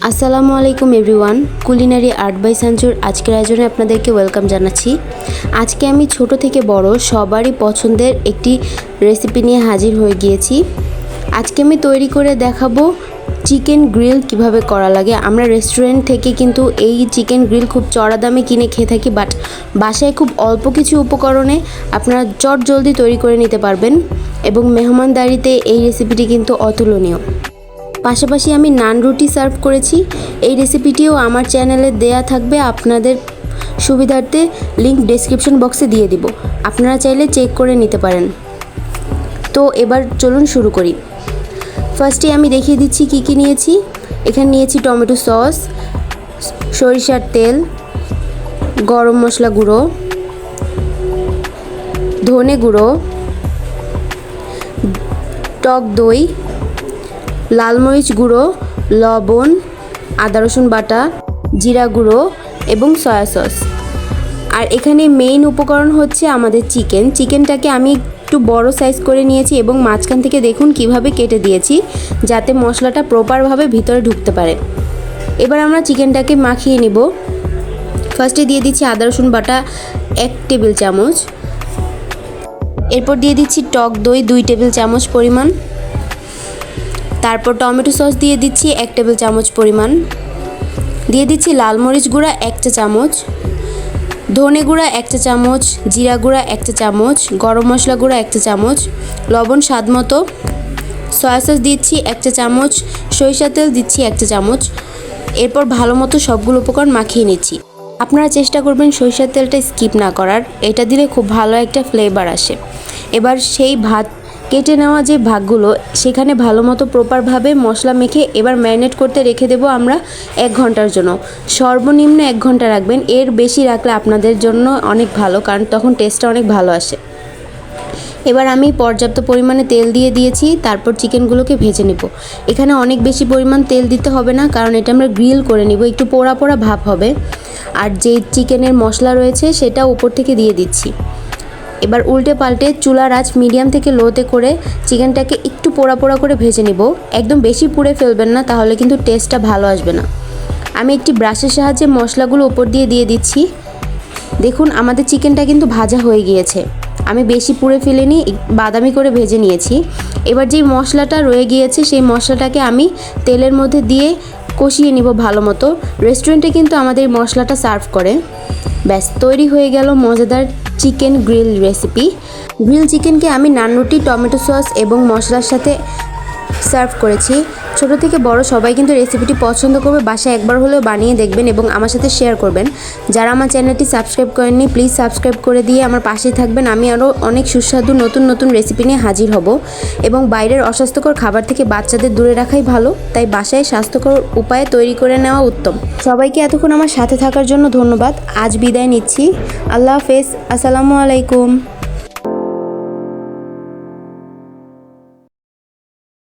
আসসালামু আলাইকুম everyone. Culinary art by সানজুর আজকের আয়োজনে আপনাদেরকে ওয়েলকাম জানাচ্ছি। আজকে আমি ছোট থেকে বড় সবারই পছন্দের একটি রেসিপি নিয়ে হাজির হয়ে গিয়েছি। আজকে আমি তৈরি করে দেখাবো চিকেন গ্রিল কিভাবে করা লাগে। আমরা রেস্টুরেন্ট থেকে কিন্তু এই চিকেন গ্রিল খুব চড়া দামে কিনে খেয়ে থাকি, বাট বাসায় খুব অল্প কিছু উপকরণে আপনারা চট জলদি তৈরি করে নিতে পারবেন এবং মেহমানদারিতে এই রেসিপিটি কিন্তু অতুলনীয়। পাশাপাশি আমি নান রুটি সার্ভ করেছি। এই রেসিপিটিও আমার চ্যানেলে দেয়া থাকবে, আপনাদের সুবিধার্থে লিংক ডেসক্রিপশন বক্সে দিয়ে দিব, আপনারা চাইলে চেক করে নিতে পারেন। তো এবার চলুন শুরু করি। ফার্স্টে আমি দেখিয়ে দিচ্ছি কি কি নিয়েছি। এখানে নিয়েছি টমেটো সস, সরিষার তেল, গরম মশলা গুঁড়ো, ধনে গুঁড়ো, টক দই, লাল মরিচ গুঁড়ো, লবণ, আদা রসুন বাটা, জিরা গুঁড়ো এবং সয়া সস। আর এখানে মেইন উপকরণ হচ্ছে আমাদের চিকেনটাকে আমি একটু বড় সাইজ করে নিয়েছি এবং মাঝখান থেকে দেখুন কিভাবে কেটে দিয়েছি, যাতে মশলাটা প্রপারভাবে ভিতরে ঢুকতে পারে। এবার আমরা চিকেনটাকে মাখিয়ে নিব। ফার্স্টে দিয়ে দিচ্ছি আদা রসুন বাটা 1 টেবিল চামচ, এরপর দিয়ে দিচ্ছি টক দই 2 টেবিল চামচ পরিমাণ, তারপর টমেটো সস দিয়ে দিচ্ছি 1 টেবিল চামচ পরিমাণ, দিয়ে দিচ্ছি লাল মরিচ গুঁড়া 1 চা চামচ, ধনে গুঁড়া 1 চা চামচ, জিরা গুঁড়া 1 চা চামচ, গরম মশলা গুঁড়া 1 চা চামচ, লবণ স্বাদ মতো, সয়া সস দিচ্ছি 1 চা চামচ, সরিষার তেল দিচ্ছি 1 চা চামচ। এরপর ভালো মতো সবগুলো উপকরণ মাখিয়ে নিচ্ছি। আপনারা চেষ্টা করবেন সরিষার তেলটা স্কিপ না করার, এটা দিলে খুব ভালো একটা ফ্লেভার আসে। এবার সেই কেটে নেওয়া যে ভাগগুলো সেখানে ভালো মতো প্রপারভাবে মশলা মেখে এবার ম্যারিনেট করতে রেখে দেবো আমরা 1 ঘন্টার জন্য। সর্বনিম্ন 1 ঘন্টা রাখবেন, এর বেশি রাখলে আপনাদের জন্য অনেক ভালো, কারণ তখন টেস্টটা অনেক ভালো আসে। এবার আমি পর্যাপ্ত পরিমাণে তেল দিয়ে দিয়েছি, তারপর চিকেনগুলোকে ভেজে নেব। এখানে অনেক বেশি পরিমাণ তেল দিতে হবে না, কারণ এটা আমরা গ্রিল করে নিব, একটু পোড়া পোড়া ভাব হবে। আর যে চিকেনের মশলা রয়েছে সেটা উপর থেকে দিয়ে দিচ্ছি। এবার উল্টে পাল্টে চুলার আঁচ মিডিয়াম থেকে লোতে করে চিকেনটাকে একটু পোড়া পোড়া করে ভেজে নেব। একদম বেশি পুড়ে ফেলবেন না, তাহলে কিন্তু টেস্টটা ভালো আসবে না। আমি একটি ব্রাশের সাহায্যে মশলাগুলো উপর দিয়ে দিচ্ছি। দেখুন আমাদের চিকেনটা কিন্তু ভাজা হয়ে গিয়েছে, আমি বেশি পুড়ে ফেলিনি, বাদামি করে ভেজে নিয়েছি। এবার যেই মশলাটা রয়ে গিয়েছে সেই মশলাটাকে আমি তেলের মধ্যে দিয়ে কষিয়ে নিব ভালো মতো। রেস্টুরেন্টে কিন্তু আমাদের মশলাটা সার্ভ করে। ব্যাস তৈরি হয়ে গেল মজাদার চিকেন গ্রিল রেসিপি। গ্রিল চিকেনকে আমি নান রুটি, টমেটো সস এবং মশলার সাথে সার্ভ করেছি। ছোট থেকে বড় সবাই কিন্তু রেসিপিটি পছন্দ করবে। বাসায় একবার হলেও বানিয়ে দেখবেন এবং আমার সাথে শেয়ার করবেন। যারা আমার চ্যানেলটি সাবস্ক্রাইব করেননি প্লিজ সাবস্ক্রাইব করে দিয়ে আমার পাশেই থাকবেন। আমি আরও অনেক সুস্বাদু নতুন নতুন রেসিপি নিয়ে হাজির হব এবং বাইরের অস্বাস্থ্যকর খাবার থেকে বাচ্চাদের দূরে রাখাই ভালো, তাই বাসায় স্বাস্থ্যকর উপায়ে তৈরি করে নেওয়া উত্তম। সবাইকে এতক্ষণ আমার সাথে থাকার জন্য ধন্যবাদ। আজ বিদায় নিচ্ছি। আল্লাহ হাফেজ। আসসালামু আলাইকুম।